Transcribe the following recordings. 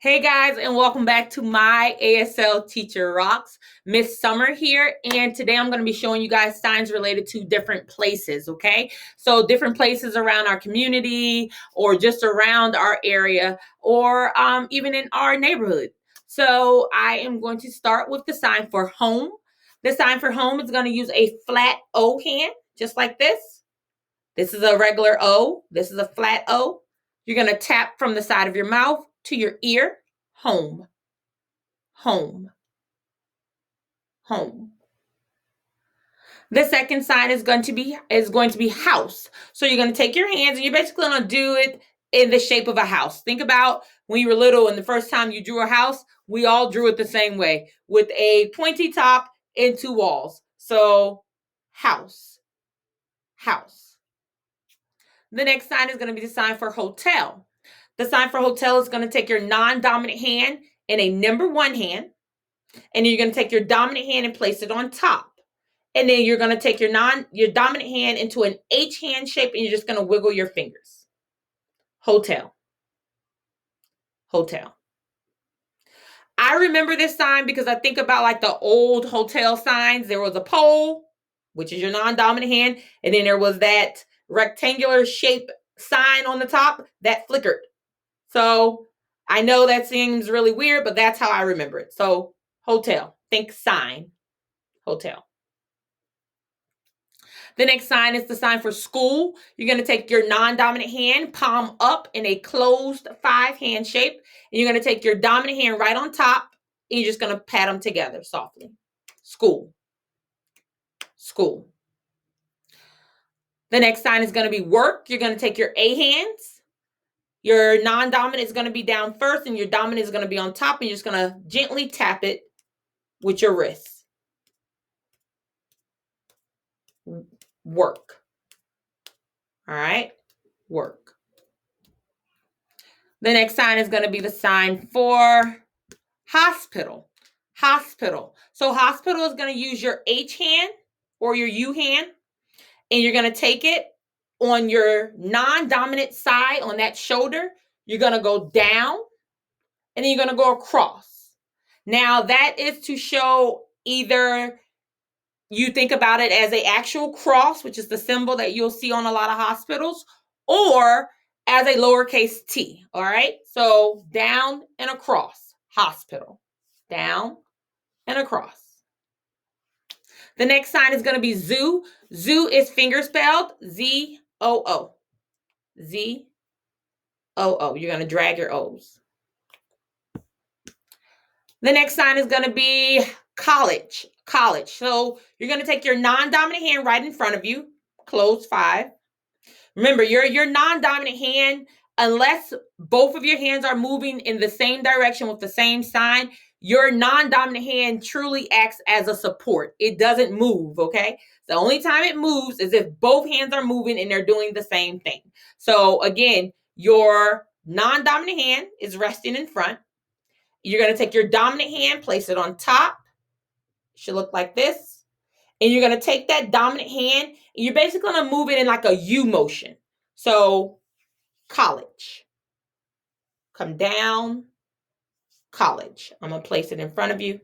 Hey guys, and welcome back to My ASL Teacher Rocks. Miss Summer here, and today I'm going to be showing you guys signs related to different places, okay? So different places around our community or just around our area or even in our neighborhood. So I am going to start with the sign for home. The sign for home is going to use a flat O hand, just like this. This is a regular O. This is a flat O. You're going to tap from the side of your mouth to your ear. Home, home, home. The second sign is going to be house. So you're going to take your hands and you're basically going to do it in the shape of a house. Think about when you were little and the first time you drew a house, we all drew it the same way with a pointy top and two walls. So house, house. The next sign is going to be the sign for hotel. The sign for hotel is going to take your non-dominant hand in a number one hand, and you're going to take your dominant hand and place it on top. And then you're going to take your dominant hand into an H hand shape, and you're just going to wiggle your fingers. Hotel. Hotel. I remember this sign because I think about like the old hotel signs. There was a pole, which is your non-dominant hand, and then there was that rectangular shape sign on the top that flickered. So I know that seems really weird, but that's how I remember it. So hotel, think sign, hotel. The next sign is the sign for school. You're going to take your non-dominant hand, palm up in a closed 5-hand shape. And you're going to take your dominant hand right on top, and you're just going to pat them together softly. School, school. The next sign is going to be work. You're going to take your A hands. Your non-dominant is going to be down first, and your dominant is going to be on top, and you're just going to gently tap it with your wrists. Work. All right, work. The next sign is going to be the sign for hospital. Hospital. So hospital is going to use your H hand or your U hand, and you're going to take it on your non-dominant side on that shoulder. You're going to go down, and then you're going to go across. Now that is to show either you think about it as an actual cross, which is the symbol that you'll see on a lot of hospitals, or as a lowercase t, all right? So down and across, hospital, down and across. The next sign is going to be zoo. Zoo is finger spelled Z-O-O. Z-O-O. You're going to drag your O's. The next sign is going to be college. College. So you're going to take your non-dominant hand right in front of you, close 5. Remember, your non-dominant hand, unless both of your hands are moving in the same direction with the same sign, your non-dominant hand truly acts as a support. It doesn't move, okay? The only time it moves is if both hands are moving and they're doing the same thing. So again, your non-dominant hand is resting in front. You're going to take your dominant hand, place it on top. It should look like this. And you're going to take that dominant hand, and you're basically going to move it in like a U motion. So college. Come down, college. I'm going to place it in front of you.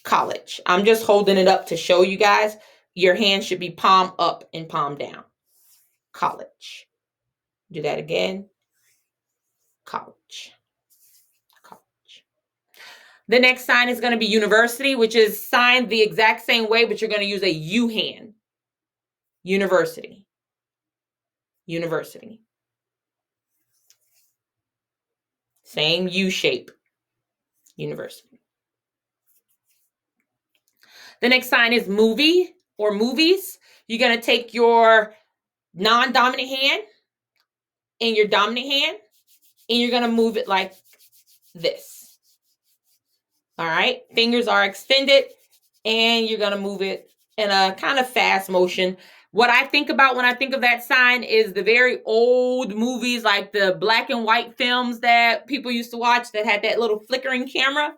College. I'm just holding it up to show you guys. Your hand should be palm up and palm down. College. Do that again. College. College. The next sign is going to be university, which is signed the exact same way, but you're going to use a U hand. University. University. Same U shape. University. The next sign is movie or movies. You're going to take your non-dominant hand and your dominant hand, and you're going to move it like this. All right. Fingers are extended, and you're going to move it in a kind of fast motion. What I think about when I think of that sign is the very old movies, like the black and white films that people used to watch that had that little flickering camera.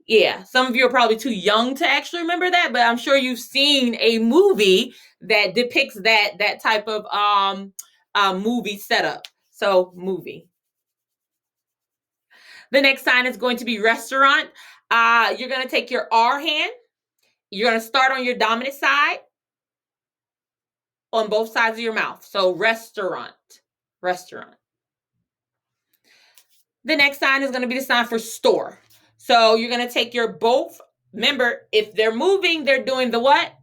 Yeah, some of you are probably too young to actually remember that, but I'm sure you've seen a movie that depicts that type of movie setup. So movie. The next sign is going to be restaurant. You're going to take your R hand. You're going to start on your dominant side on both sides of your mouth. So restaurant, restaurant. The next sign is going to be the sign for store. So you're going to take your both. Remember, if they're moving, they're doing the what?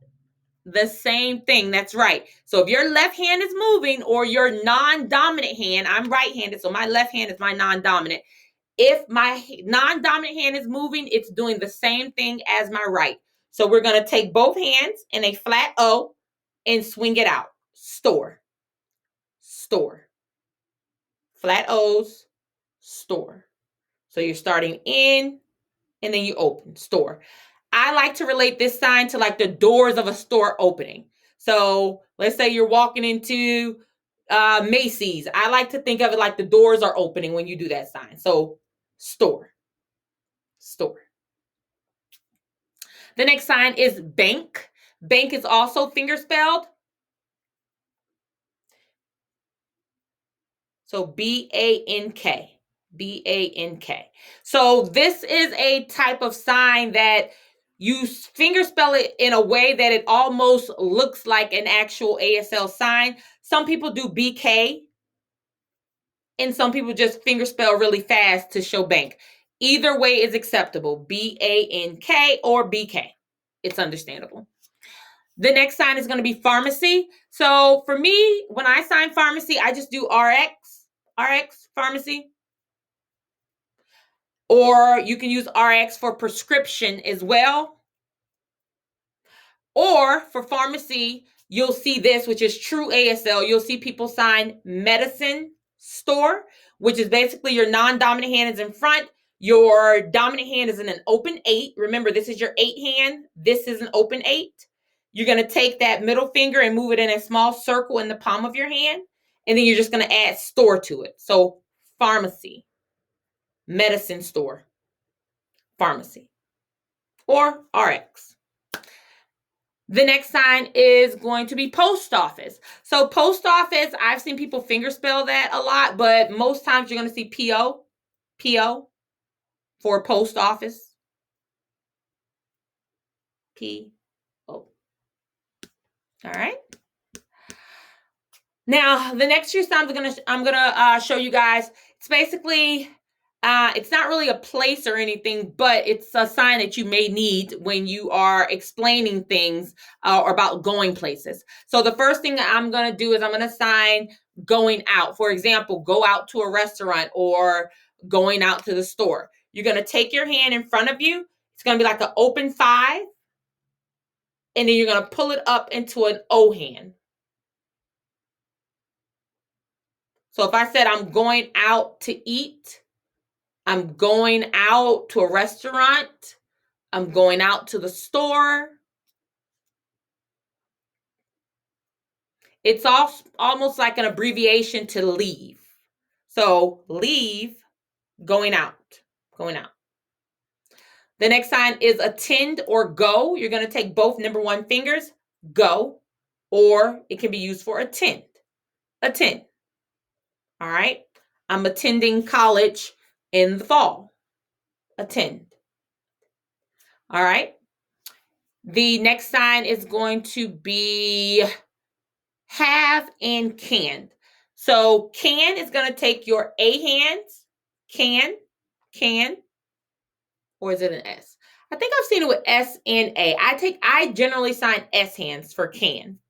The same thing. That's right. So if your left hand is moving or your non-dominant hand, I'm right-handed, so my left hand is my non-dominant. If my non-dominant hand is moving, it's doing the same thing as my right. So we're going to take both hands in a flat O and swing it out. Store, store. Flat O's, store. So you're starting in and then you open, store. I like to relate this sign to like the doors of a store opening. So let's say you're walking into Macy's. I like to think of it like the doors are opening when you do that sign. So store, store. The next sign is bank. Bank is also finger spelled. So B-A-N-K, B-A-N-K. So this is a type of sign that you finger spell it in a way that it almost looks like an actual ASL sign. Some people do BK, and some people just finger spell really fast to show bank. Either way is acceptable, B-A-N-K or B-K. It's understandable. The next sign is going to be pharmacy. So for me, when I sign pharmacy, I just do RX, RX, pharmacy. Or you can use RX for prescription as well. Or for pharmacy, you'll see this, which is true ASL. You'll see people sign medicine store, which is basically your non-dominant hand is in front. Your dominant hand is in an open 8. Remember, this is your 8 hand. This is an open 8. You're going to take that middle finger and move it in a small circle in the palm of your hand. And then you're just going to add store to it. So pharmacy, medicine store, pharmacy, or RX. The next sign is going to be post office. So post office, I've seen people finger spell that a lot, but most times you're going to see PO, PO for post office. P-O. All right. Now, the next few signs I'm gonna show you guys. It's basically, it's not really a place or anything, but it's a sign that you may need when you are explaining things or about going places. So the first thing I'm gonna do is I'm gonna sign going out. For example, go out to a restaurant or going out to the store. You're gonna take your hand in front of you. It's gonna be like an open 5, and then you're gonna pull it up into an O hand. So if I said I'm going out to eat, I'm going out to a restaurant, I'm going out to the store. It's almost like an abbreviation to leave. So leave, going out, going out. The next sign is attend or go. You're going to take both number 1 fingers, go, or it can be used for attend, attend. All right. I'm attending college in the fall. Attend. All right. The next sign is going to be have and can. So can is going to take your A hands. Can. Or is it an S? I think I've seen it with S and A. I generally sign S hands for can.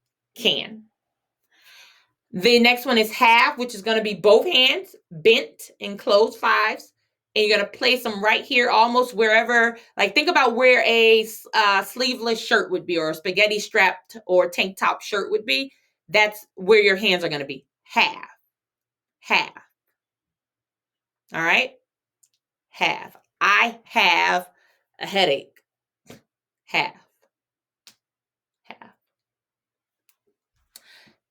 The next one is have, which is going to be both hands bent in closed 5s. And you're going to place them right here, almost wherever, like think about where a sleeveless shirt would be, or a spaghetti strapped or tank top shirt would be. That's where your hands are going to be. Have. All right. Have. I have a headache. Have.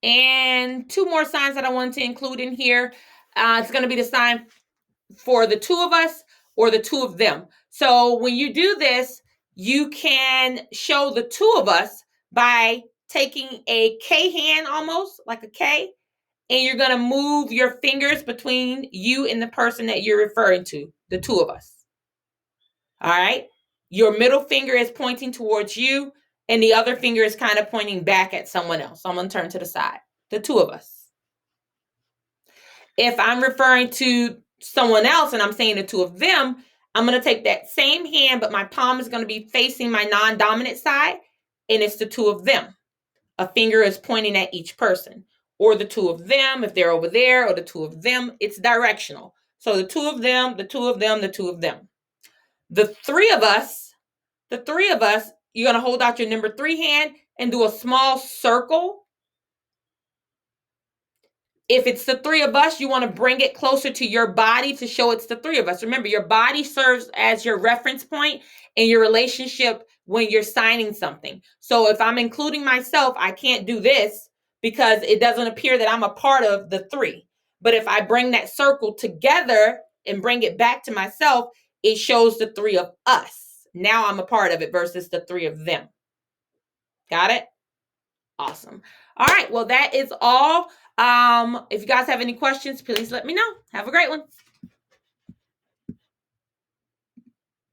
And 2 more signs that I wanted to include in here. It's going to be the sign for the 2 of us or the 2 of them. So when you do this, you can show the 2 of us by taking a K hand, almost like a K, and you're going to move your fingers between you and the person that you're referring to. the two of us. All right. Your middle finger is pointing towards you, and the other finger is kind of pointing back at someone else. So I'm going to turn to the side. The two of us. If I'm referring to someone else and I'm saying the two of them, I'm going to take that same hand, but my palm is going to be facing my non-dominant side, and it's the two of them. A finger is pointing at each person, or the two of them if they're over there, or the two of them. It's directional. So the two of them, the two of them, the two of them. The three of us, you're going to hold out your number 3 hand and do a small circle. If it's the 3 of us, you want to bring it closer to your body to show it's the 3 of us. Remember, your body serves as your reference point in your relationship when you're signing something. So if I'm including myself, I can't do this because it doesn't appear that I'm a part of the 3. But if I bring that circle together and bring it back to myself, it shows the 3 of us. Now I'm a part of it versus the 3 of them. Got it? Awesome. All right. Well, that is all. If you guys have any questions, please let me know. Have a great one.